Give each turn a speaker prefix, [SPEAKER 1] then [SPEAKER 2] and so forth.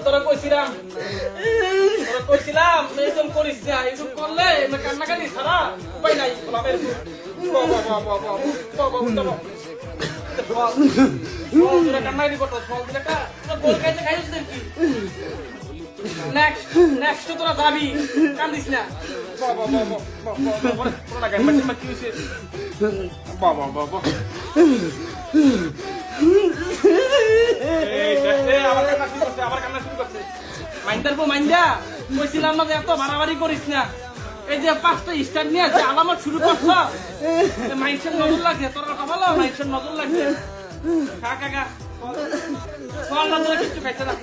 [SPEAKER 1] তোরা কইছিলাম এরকম করিস না, এরকম করলে কান্নাকাটি ছাড়া উপায় নাই। কান্নাকাটি করতো ফল দিলে গোল খাইতে খাইছিস নাকি? নেক্সট তোরা যাবি, কান্দিস না। আবার কান্না শুরু করছে। মাইন্দার পর মাইন্দা কইছিলাম না যে এত বাড়াবাড়ি করিস না। এই যে 5টা স্টার নিয়ে যে আলামত শুরু করছ, মাইন্সের নজর লাগছে। তোর কথা বলো, মাইন্সের নজর লাগছে। কাকা ফল না ধরে কিছু খাইছে না।